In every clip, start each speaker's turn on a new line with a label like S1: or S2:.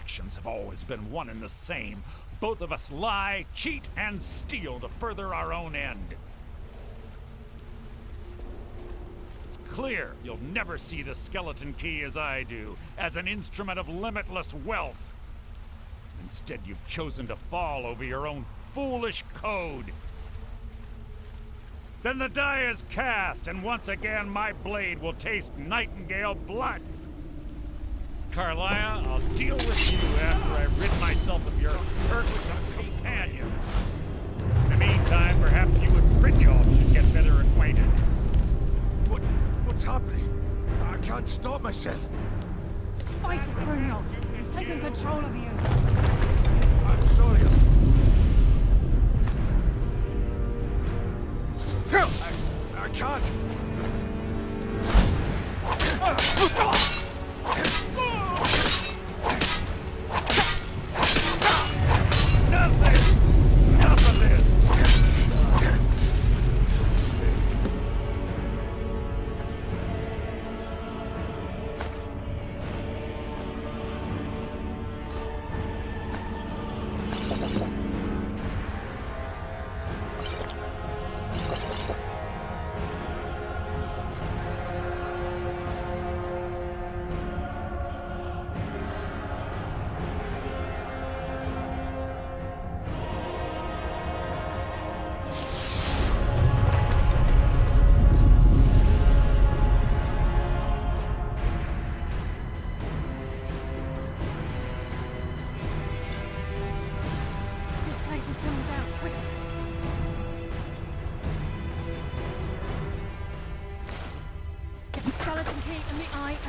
S1: actions have always been one and the same. Both of us lie, cheat, and steal to further our own end. It's clear you'll never see the skeleton key as I do, as an instrument of limitless wealth. Instead, you've chosen to fall over your own foolish code. Then the die is cast, and once again my blade will taste nightingale blood. Carlia, I'll deal with you after I've rid myself of your irksome companions. In the meantime, perhaps you and Brynjolf should get better acquainted.
S2: What's happening? I can't stop myself.
S3: Fight it, Brynjolf. He's taken control of you.
S2: I'm sorry. I can't.
S1: Enough of this!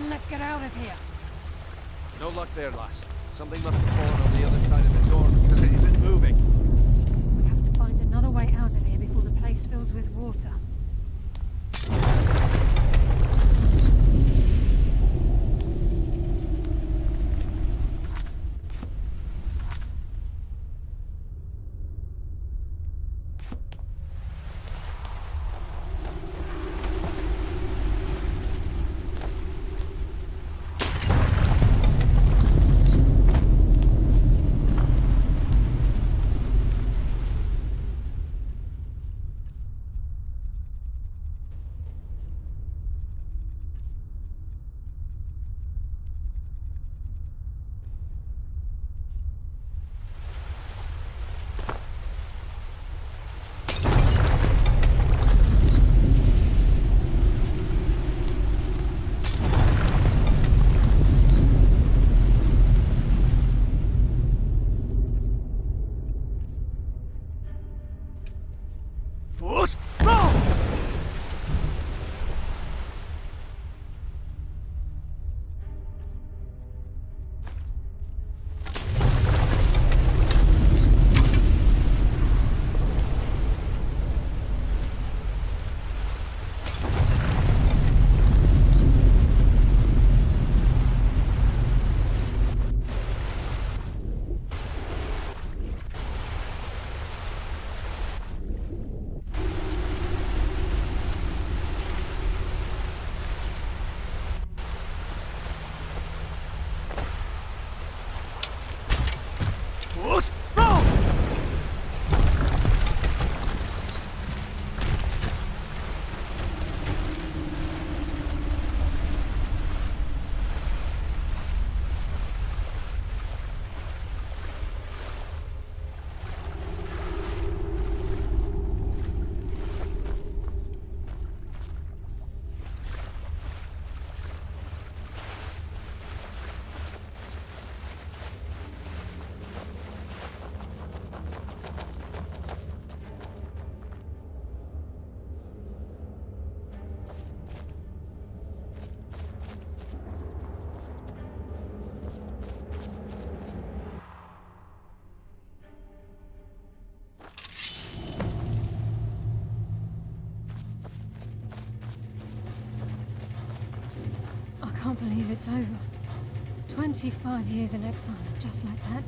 S3: Let's get out of here.
S2: No luck there, lass. Something must have fallen on the other side of the door because it isn't moving.
S3: We have to find another way out of here before the place fills with water. I can't believe it's over. 25 years in exile, just like that.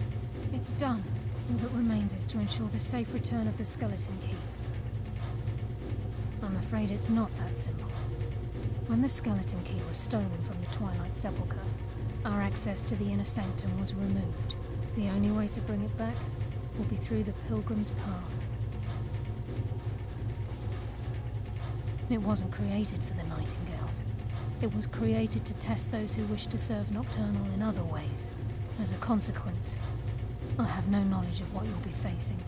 S3: It's done. All that remains is to ensure the safe return of the skeleton key. I'm afraid it's not that simple. When the skeleton key was stolen from the Twilight Sepulchre, our access to the inner sanctum was removed. The only way to bring it back will be through the Pilgrim's Path. It wasn't created for the Nightingales. It was created to test those who wish to serve Nocturnal in other ways. As a consequence, I have no knowledge of what you'll be facing.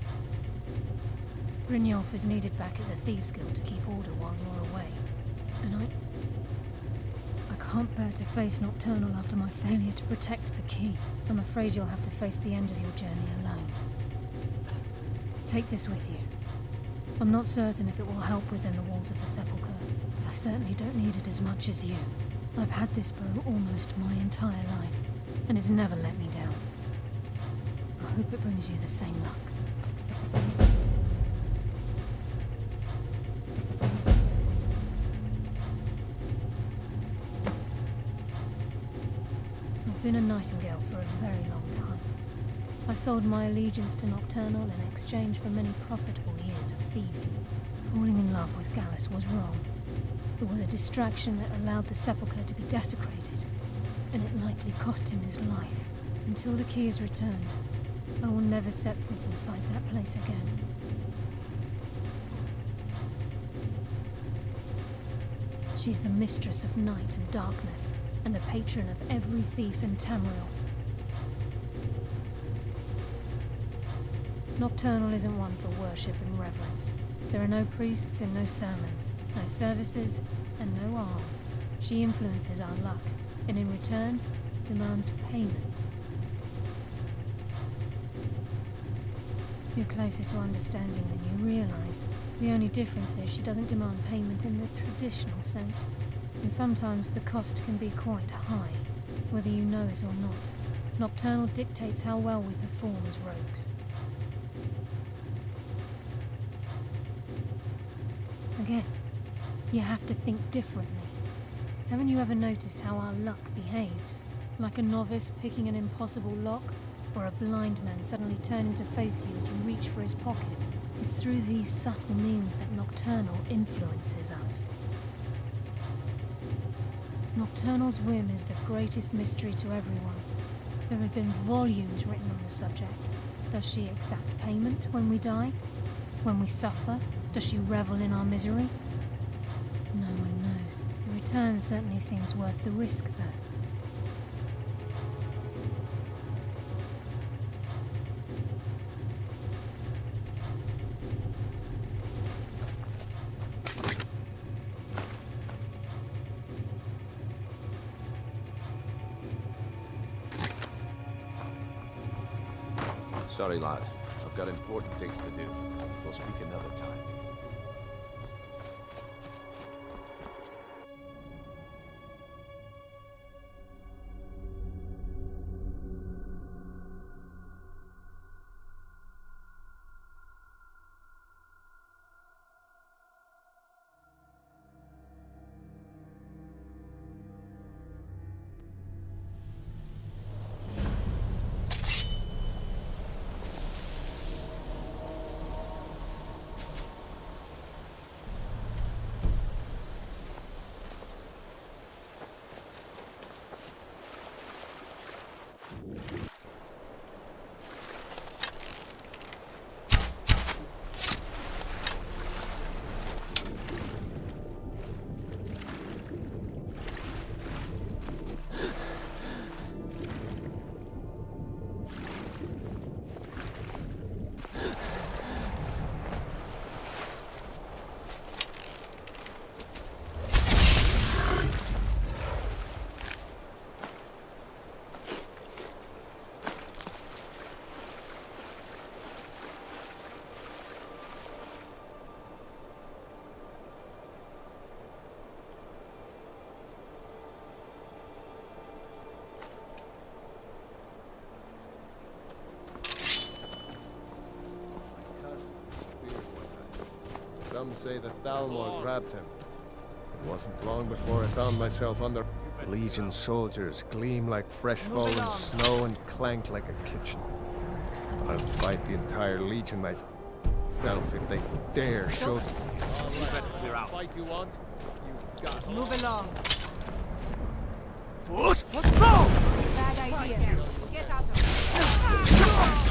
S3: Brynjolf is needed back at the Thieves' Guild to keep order while you're away. And I can't bear to face Nocturnal after my failure to protect the key. I'm afraid you'll have to face the end of your journey alone. Take this with you. I'm not certain if it will help within the walls of the Sepulchre, but I certainly don't need it as much as you. I've had this bow almost my entire life, and it's never let me down. I hope it brings you the same luck. I've been a Nightingale for a very long time. I sold my allegiance to Nocturnal in exchange for many profitable years of thieving. Falling in love with Gallus was wrong. It was a distraction that allowed the Sepulchre to be desecrated, and it likely cost him his life. Until the key is returned, I will never set foot inside that place again. She's the mistress of night and darkness, and the patron of every thief in Tamriel. Nocturnal isn't one for worship and reverence. There are no priests and no sermons, no services, and no alms. She influences our luck, and in return, demands payment. You're closer to understanding than you realize. The only difference is she doesn't demand payment in the traditional sense, and sometimes the cost can be quite high, whether you know it or not. Nocturnal dictates how well we perform as rogues. Again, you have to think differently. Haven't you ever noticed how our luck behaves? Like a novice picking an impossible lock, or a blind man suddenly turning to face you as you reach for his pocket. It's through these subtle means that Nocturnal influences us. Nocturnal's whim is the greatest mystery to everyone. There have been volumes written on the subject. Does she exact payment when we die? When we suffer? Does she revel in our misery? No one knows. The return certainly seems worth the risk, though.
S2: Sorry, lad. I've got important things to do. We'll speak another time. Some say that Thalmor grabbed him. It wasn't long before I found myself under Legion soldiers, gleam like fresh fallen snow and clank like a kitchen. I'll fight the entire Legion, mate. Now if they dare show...
S4: Fight you want? You got
S5: Move along.
S4: Let's go!
S5: Bad idea. Get out of here.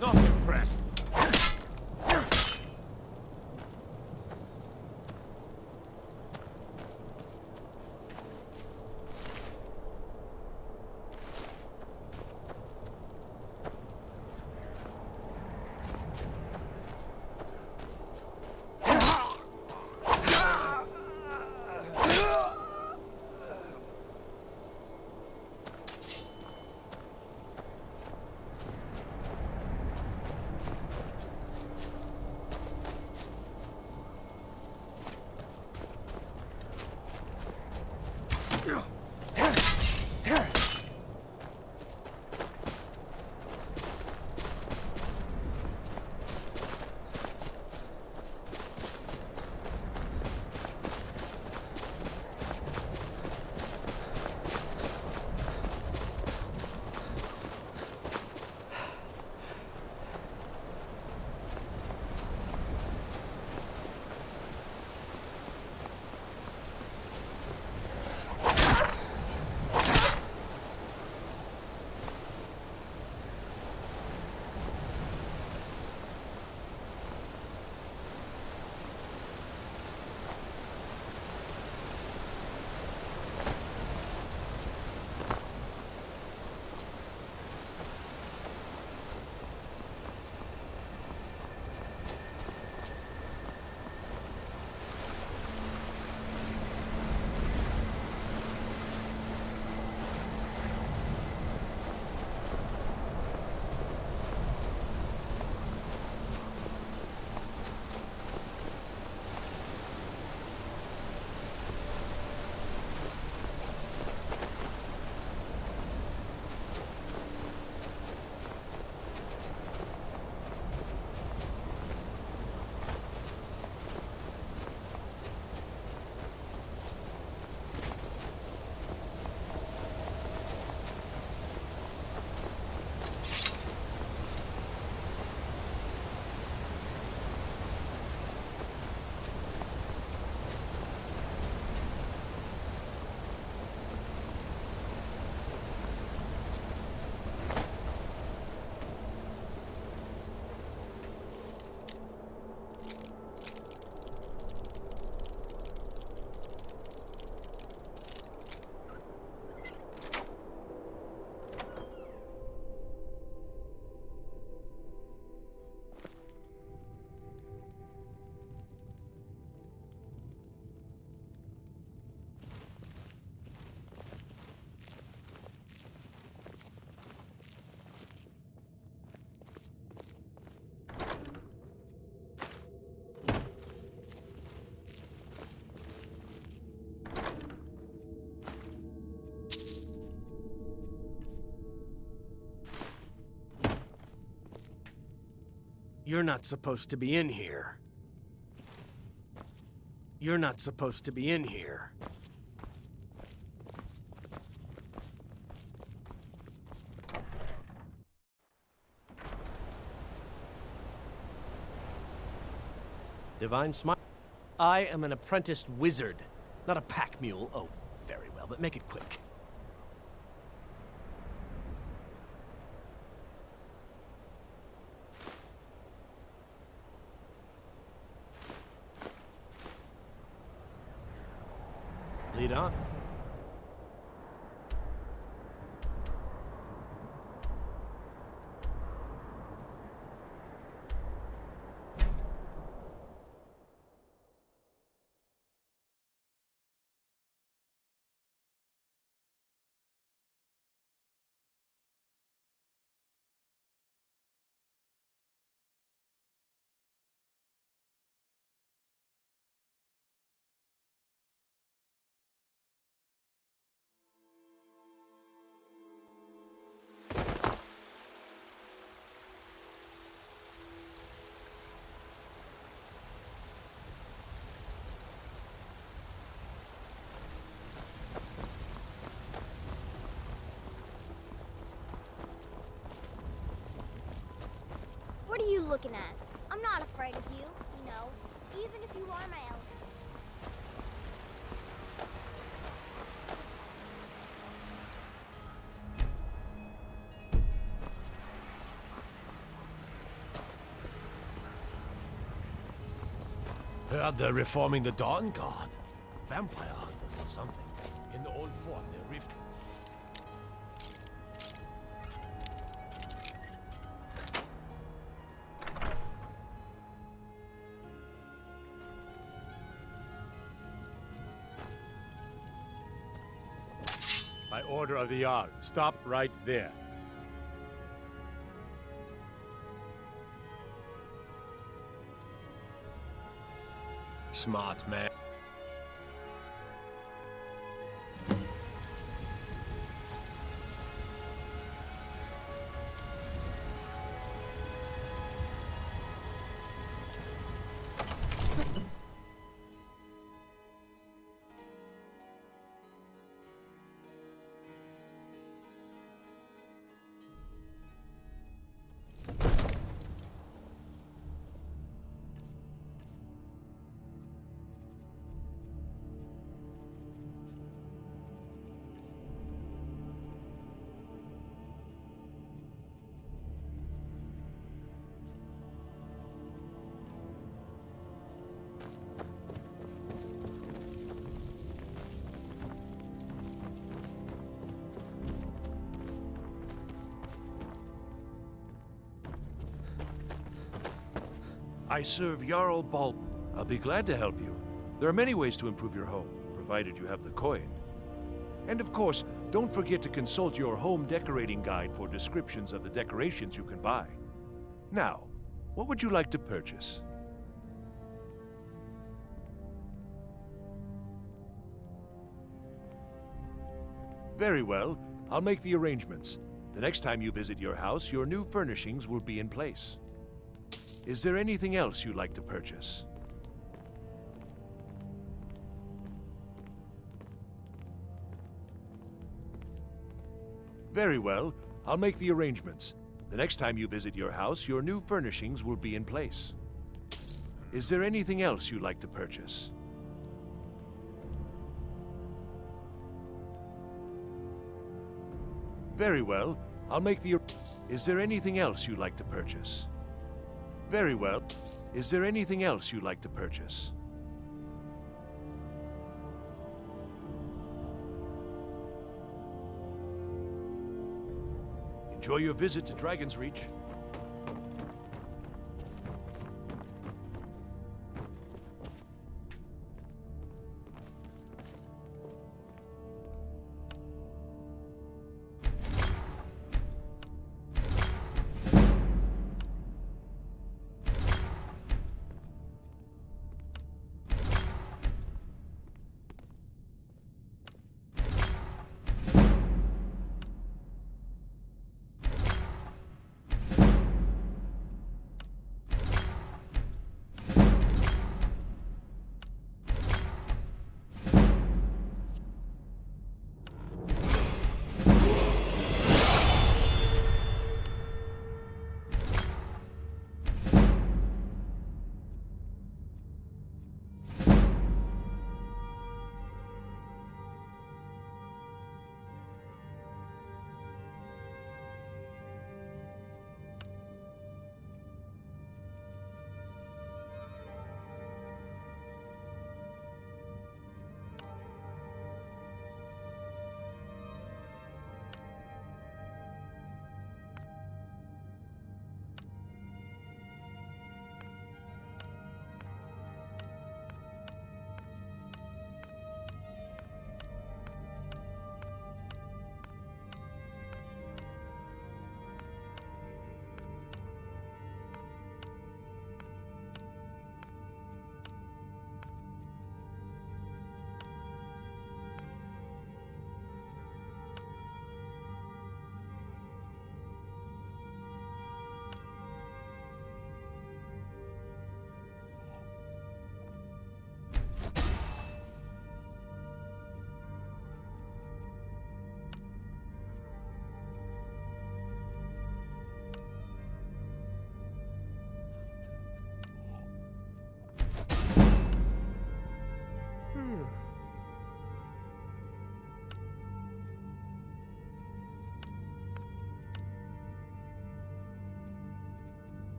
S1: Not impressed.
S6: You're not supposed to be in here. You're not supposed to be in here. Divine Smile. I am an apprenticed wizard, not a pack mule. Oh, very well, but make it quick. Lead on.
S7: are you looking at? I'm not afraid of you, you know, even if you are my elf.
S8: Heard they're reforming the Dawn Guard. Vampire hunters or something. In the old fort near Rift.
S9: By order of the Jarl, stop right there.
S8: Smart man.
S10: I serve Jarl Bolton. I'll be glad to help you. There are many ways to improve your home, provided you have the coin. And of course, don't forget to consult your home decorating guide for descriptions of the decorations you can buy. Now, what would you like to purchase? Very well, I'll make the arrangements. The next time you visit your house, your new furnishings will be in place. Is there anything else you'd like to purchase? Very well, I'll make the arrangements. The next time you visit your house, your new furnishings will be in place. Is there anything else you'd like to purchase? Very well, I'll make the... Is there anything else you'd like to purchase? Very well. Is there anything else you'd like to purchase? Enjoy your visit to Dragon's Reach.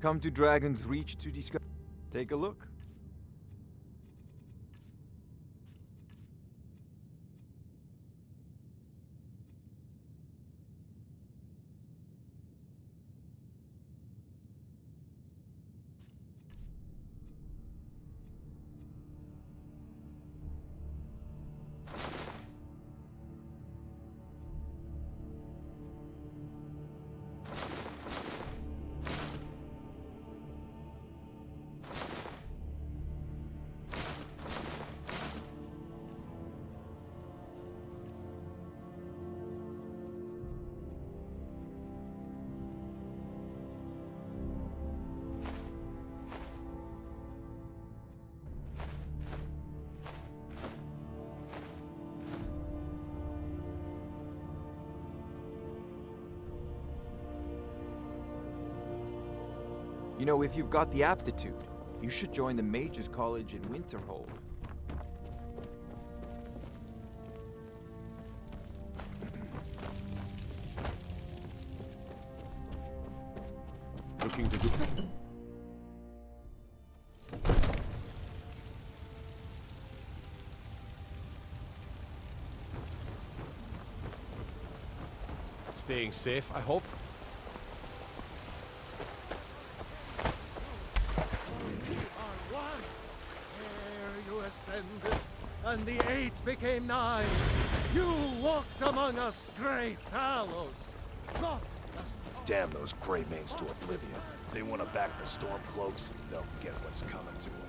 S11: Come to Dragon's Reach to discuss. Take a look. You know, if you've got the aptitude, you should join the Mages College in Winterhold.
S10: Looking to do...
S9: Staying safe, I hope.
S2: And the 8 became 9. You walked among us, Grey Talos. Not
S8: Damn those Greymanes to oblivion. They want to back the Stormcloaks, they'll get what's coming to them.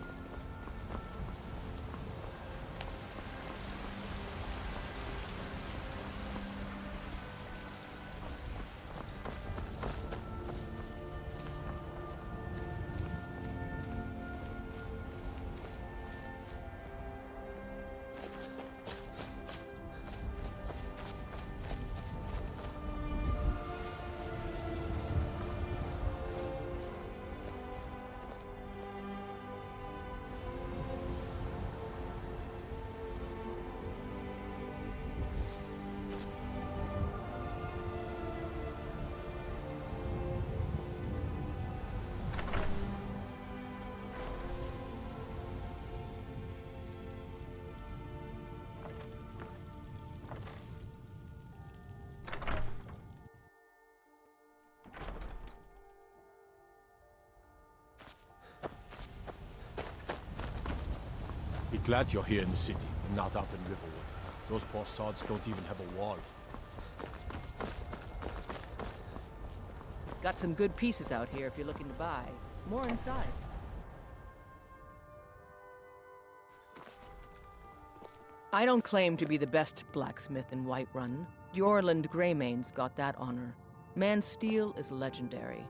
S9: Be glad you're here in the city, and not up in Riverwood. Those poor sods don't even have a wall.
S5: Got some good pieces out here if you're looking to buy. More inside. I don't claim to be the best blacksmith in Whiterun. The Orland Greymanes got that honor. Man's steel is legendary.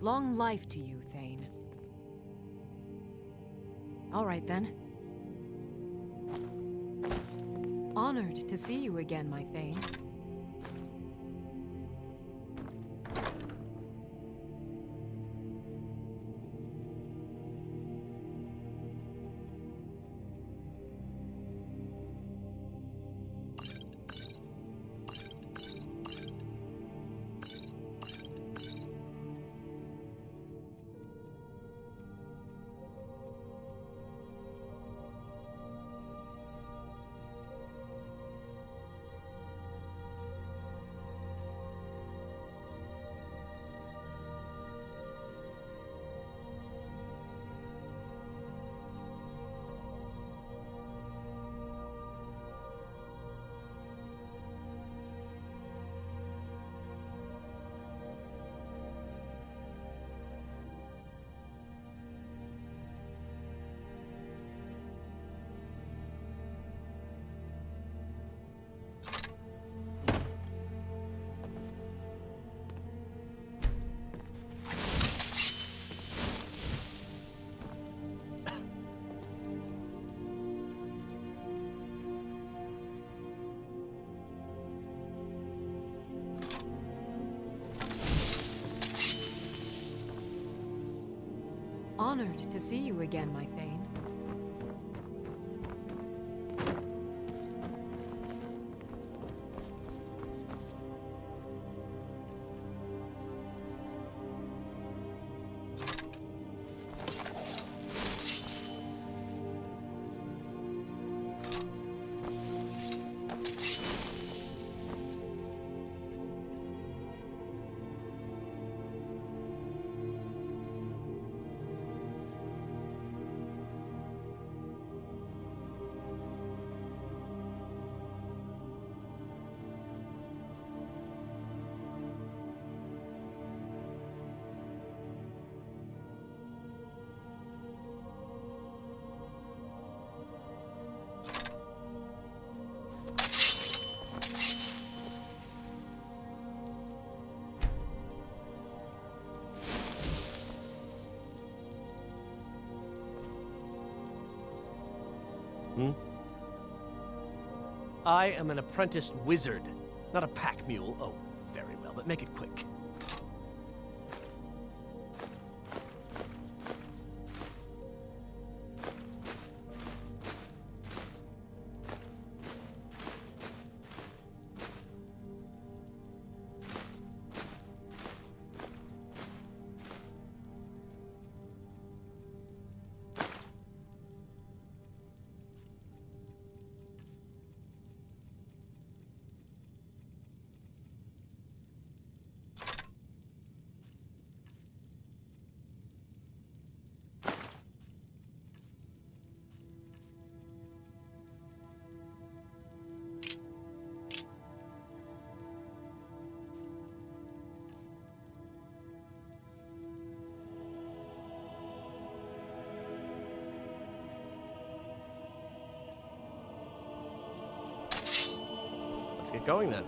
S12: Long life to you, Thane. All right, then. Honored to see you again, my Thane. Honored to see you again, my Thane.
S6: I am an apprenticed wizard, not a pack mule. Oh, very well, but make it quick. Let's get going then.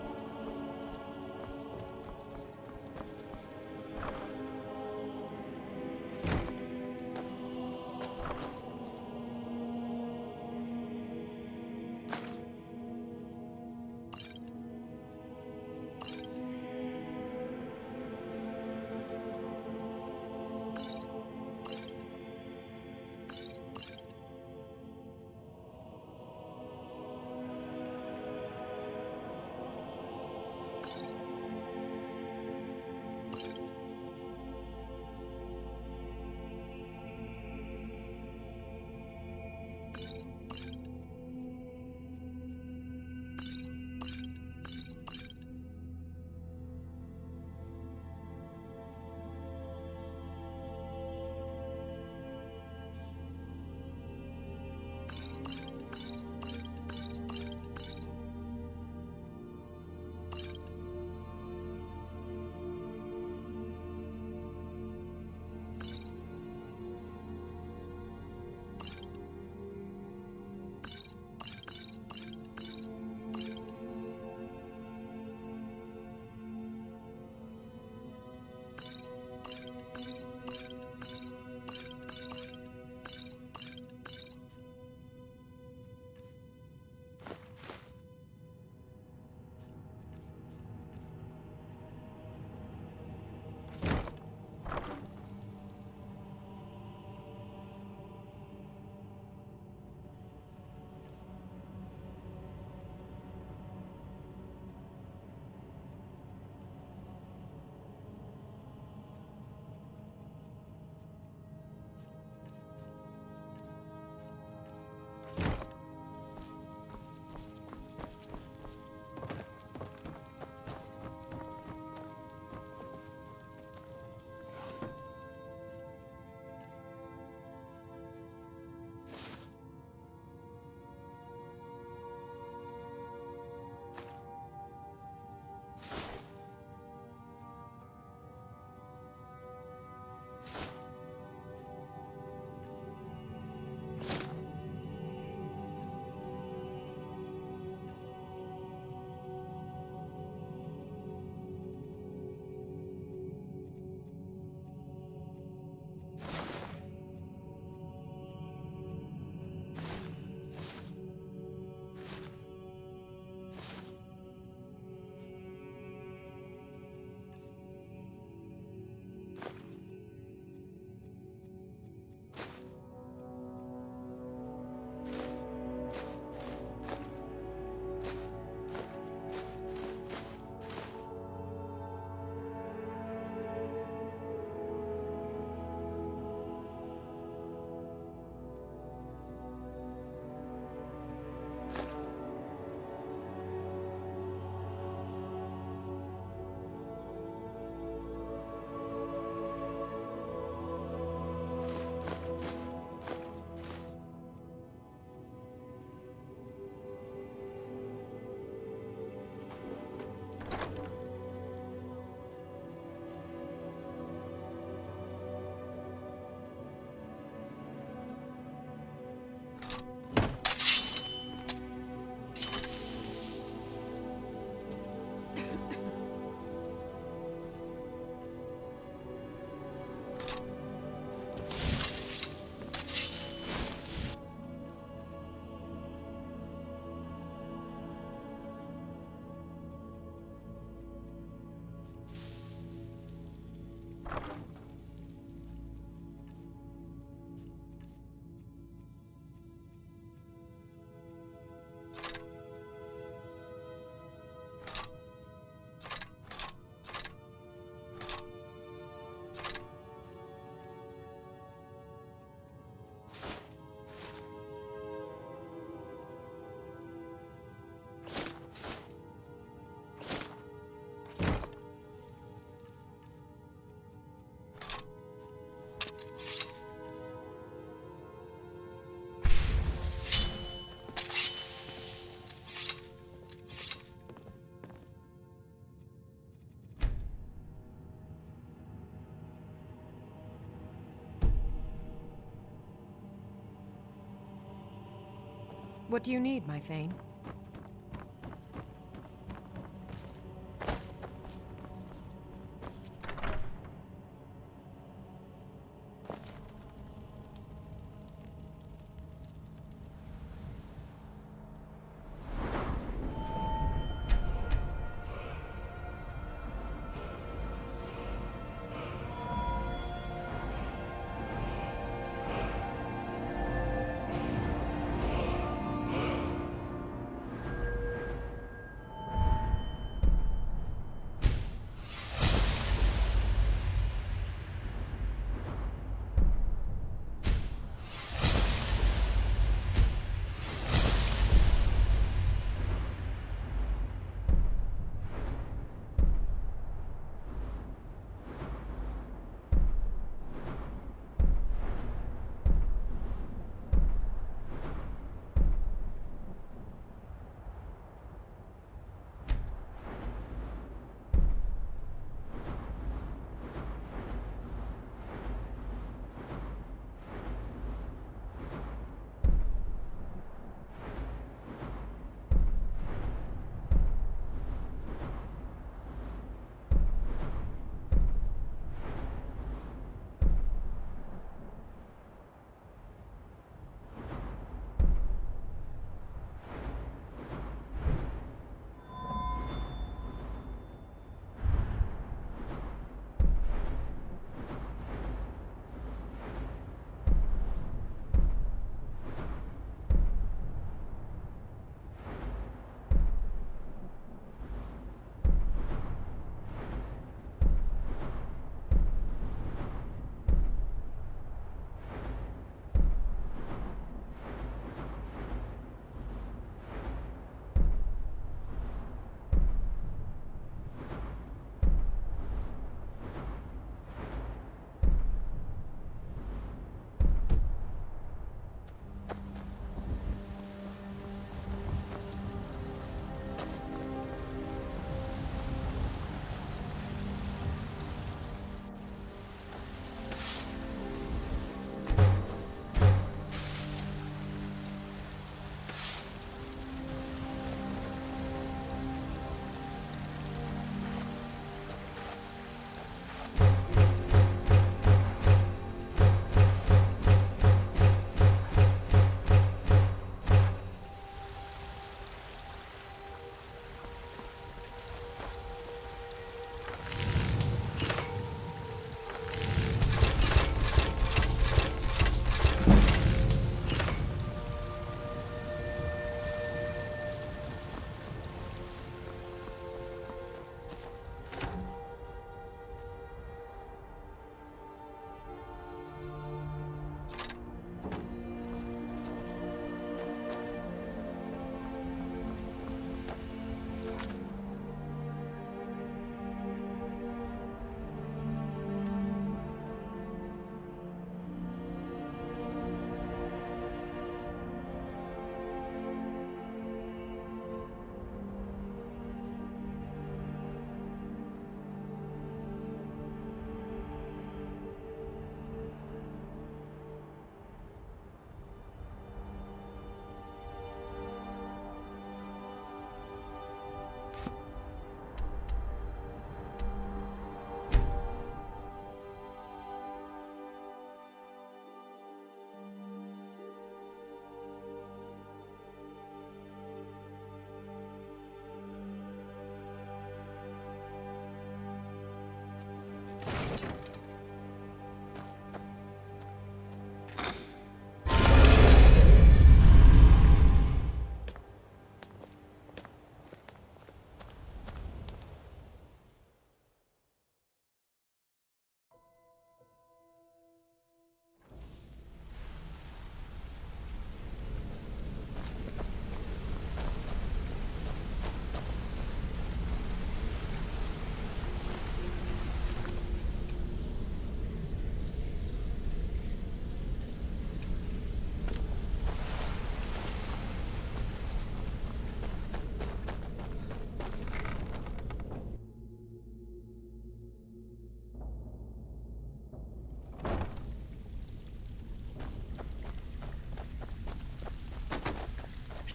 S12: What do you need, my Thane?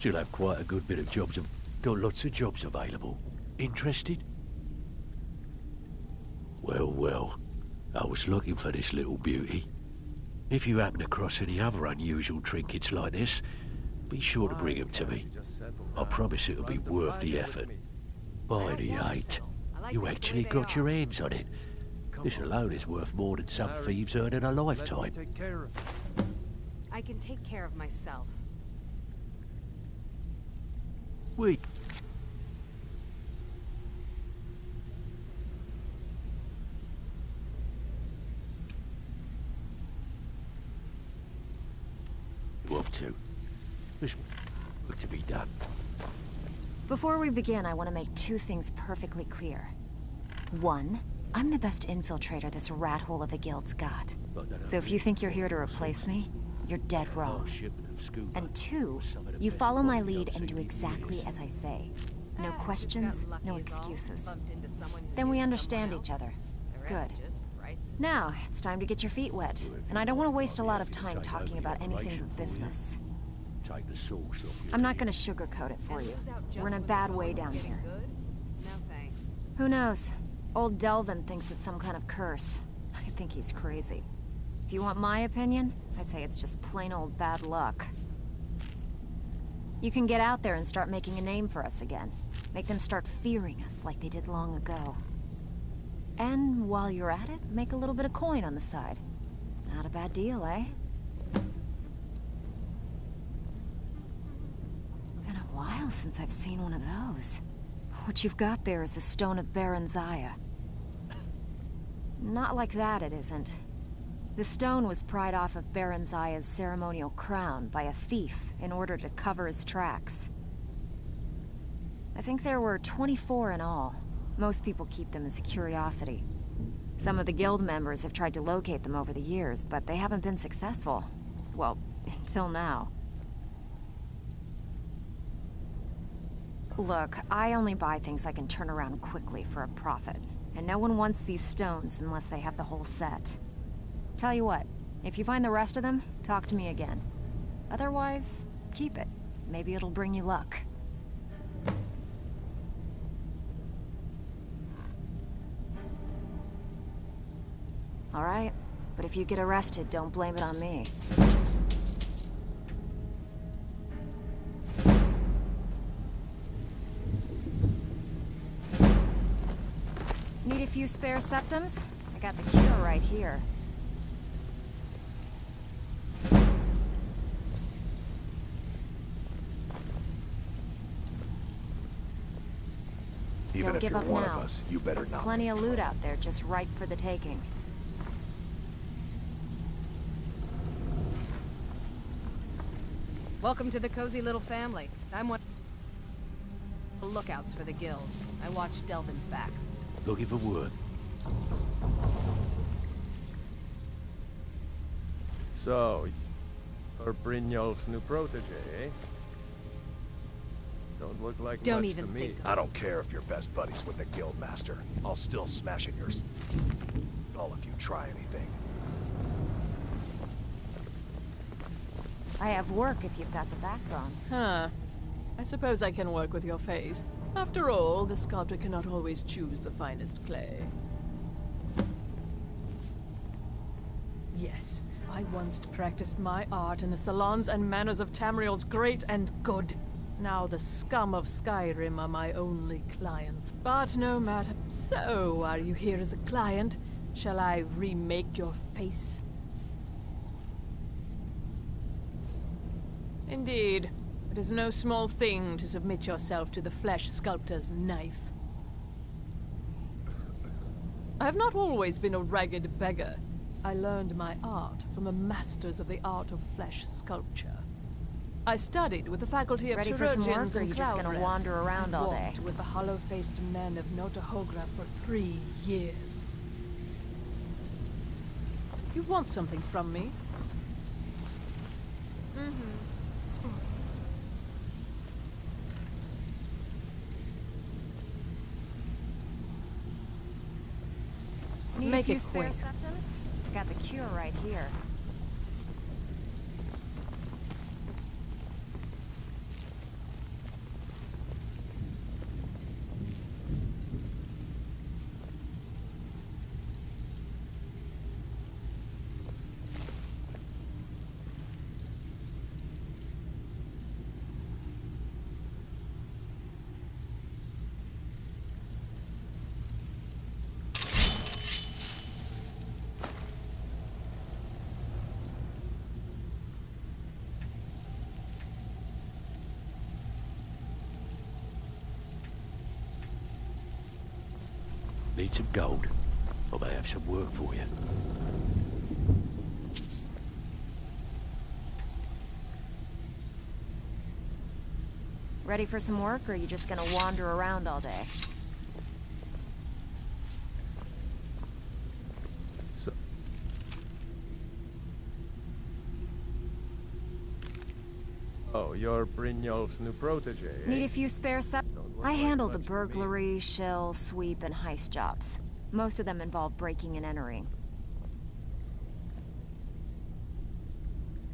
S13: Still have quite a good bit of jobs. Got lots of jobs available. Interested? Well, well. I was looking for this little beauty. If you happen across any other unusual trinkets like this, be sure to bring them to me. I promise it'll be worth the effort. By the 8, you actually got your hands on it. This alone is worth more than some thieves earn in a lifetime.
S12: I can take care of myself.
S13: Wait. You off to? There's work to be done.
S14: Before we begin, I want to make 2 things perfectly clear. 1, I'm the best infiltrator this rat hole of a guild's got. So if you think you're here to replace me, you're dead wrong. And 2, you follow my lead and do exactly as I say. No questions, no excuses. Then we understand each other. Good. Now, it's time to get your feet wet. And I don't want to waste a lot of time talking about anything but business. I'm not going to sugarcoat it for you. We're in a bad way down here. Who knows? Old Delvin thinks it's some kind of curse. I think he's crazy. If you want my opinion, I'd say it's just plain old bad luck. You can get out there and start making a name for us again. Make them start fearing us like they did long ago. And while you're at it, make a little bit of coin on the side. Not a bad deal, eh? Been a while since I've seen one of those. What you've got there is a stone of Baron Zaya. Not like that, it isn't. The stone was pried off of Baron Zaya's ceremonial crown by a thief in order to cover his tracks. I think there were 24 in all. Most people keep them as a curiosity. Some of the guild members have tried to locate them over the years, but they haven't been successful. Well, until now. Look, I only buy things I can turn around quickly for a profit. And no one wants these stones unless they have the whole set. Tell you what, if you find the rest of them, talk to me again. Otherwise, keep it. Maybe it'll bring you luck. All right, but if you get arrested, don't blame it on me. Need a few spare septums? I got the cure right here.
S8: Even if you're one of us, you better
S14: There's
S8: not.
S14: plenty of loot out there, just ripe for the taking.
S5: Welcome to the cozy little family. I'm one of the lookouts for the guild. I watch Delvin's back.
S13: Looking for work.
S2: So, you're Brynjolf's new protege, eh? Don't look like
S5: Don't
S2: much
S5: even
S2: to me.
S5: think.
S8: I don't care if you're best buddies with the guild master. I'll still smash in your all if you try anything.
S14: I have work if you've got the backbone.
S15: Huh. I suppose I can work with your face. After all, the sculptor cannot always choose the finest clay. Yes, I once practiced my art in the salons and manners of Tamriel's great and good. Now the scum of Skyrim are my only clients. But no matter. So, are you here as a client? Shall I remake your face? Indeed. It is no small thing to submit yourself to the flesh sculptor's knife. I have not always been a ragged beggar. I learned my art from the masters of the art of flesh sculpture. I studied with the faculty of
S14: Ready for some work,
S15: chirurgeons
S14: or are
S15: and
S14: you just gonna
S15: Cloudrest,
S14: wander around all day?
S15: walked with the hollow-faced men of Notahogra for 3 years. You want something from me?
S14: Need
S15: Make
S14: a few
S15: it
S14: spare
S15: quick.
S14: septums? I got the cure right here.
S13: Need some gold? I may have some work for you.
S14: Ready for some work, or are you just gonna wander around all day?
S2: Oh, you're Brynjolf's new protege, eh?
S14: Need a few spare sets? I handle the burglary, shell, sweep, and heist jobs. Most of them involve breaking and entering.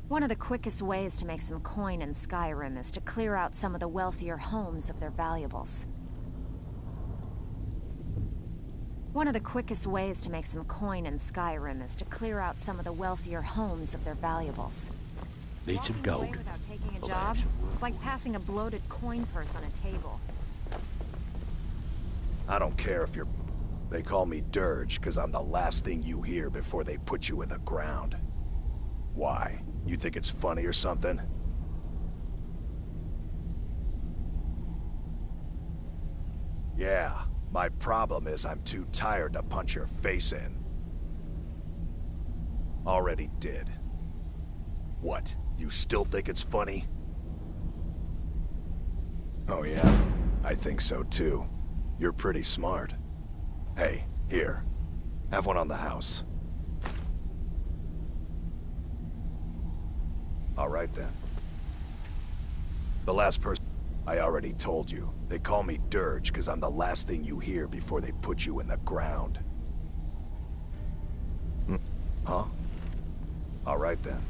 S14: One of the quickest ways to make some coin in Skyrim is to clear out some of the wealthier homes of their valuables. One of the quickest ways to make some coin in Skyrim is to clear out some of the wealthier homes of their valuables.
S13: Need some gold?
S14: Walking away without taking a job? It's like passing a bloated coin purse on a table.
S8: I don't care if you're... They call me Dirge because I'm the last thing you hear before they put you in the ground. Why? You think it's funny or something? Yeah, my problem is I'm too tired to punch your face in. Already did. What? You still think it's funny? Oh yeah, I think so too. You're pretty smart. Hey, here. Have one on the house. All right then. The last person... I already told you. They call me Dirge because I'm the last thing you hear before they put you in the ground. Huh? All right then.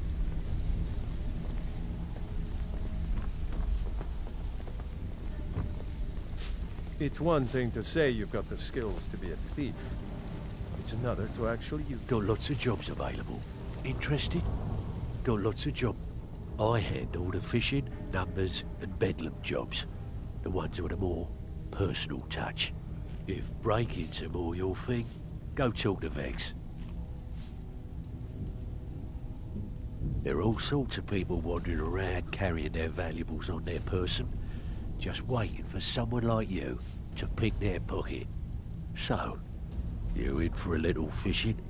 S2: It's one thing to say you've got the skills to be a thief. It's another to actually use.
S13: Got lots of jobs available. Interested? Got lots of jobs. I handle the fishing, numbers, and bedlam jobs. The ones with a more personal touch. If break-ins are more your thing, go talk to Vex. There are all sorts of people wandering around carrying their valuables on their person, just waiting for someone like you to pick their pocket. So, you in for a little fishing?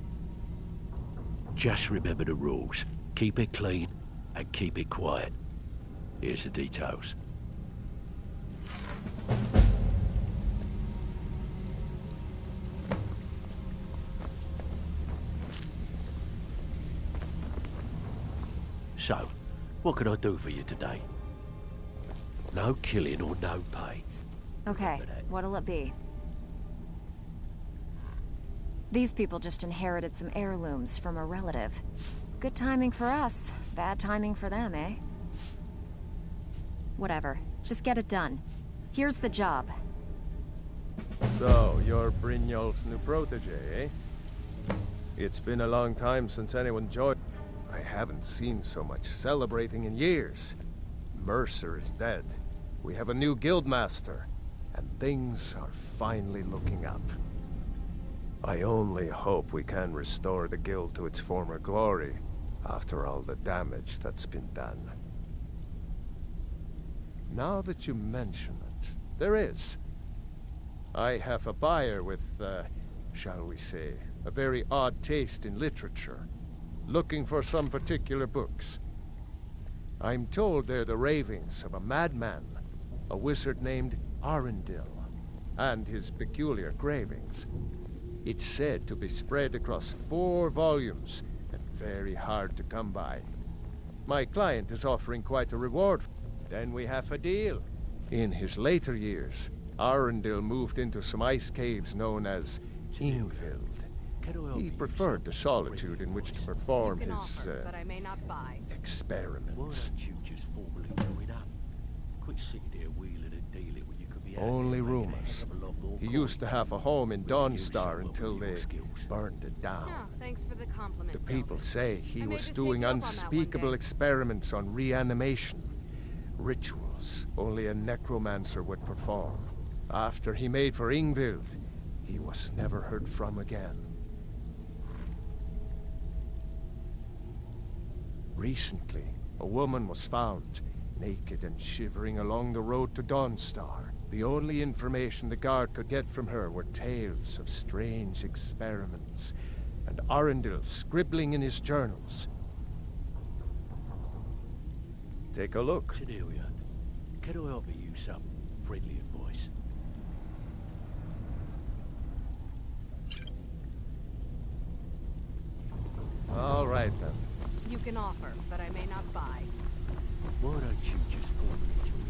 S13: Just remember the rules. Keep it clean and keep it quiet. Here's the details. So, what can I do for you today? No killing or no pay.
S14: Okay, what'll it be? These people just inherited some heirlooms from a relative. Good timing for us, bad timing for them, eh? Whatever, just get it done. Here's the job.
S2: So, you're Brynjolf's new protege, eh? It's been a long time since anyone joined. I haven't seen so much celebrating in years. Mercer is dead. We have a new guildmaster, and things are finally looking up. I only hope we can restore the guild to its former glory, after all the damage that's been done. Now that you mention it, there is. I have a buyer with, shall we say, a very odd taste in literature, looking for some particular books. I'm told they're the ravings of a madman, a wizard named Arundel, and his peculiar cravings. It's said to be spread across 4 volumes, and very hard to come by. My client is offering quite a reward. Then we have a deal. In his later years, Arundel moved into some ice caves known as Ingvild. He preferred the solitude in which to perform his,
S12: but I may not buy.
S2: experiments.
S13: You just formally join up. Quit sitting here wheeling and dealing when you could be
S2: Only rumors. He used to have a home in Dawnstar until they burned it down.
S12: Oh, thanks for the compliment.
S2: The people say he
S12: I may
S2: was
S12: just
S2: doing
S12: take you up on that one
S2: unspeakable
S12: day.
S2: experiments on reanimation. Rituals only a necromancer would perform. After he made for Ingvild, he was never heard from again. Recently, a woman was found, naked and shivering along the road to Dawnstar. The only information the guard could get from her were tales of strange experiments, and Arundel scribbling in his journals. Take a look.
S13: Cornelia, can I offer you some friendly advice?
S2: All right, then.
S12: You can offer, but I may not buy.
S13: Why don't you just formally join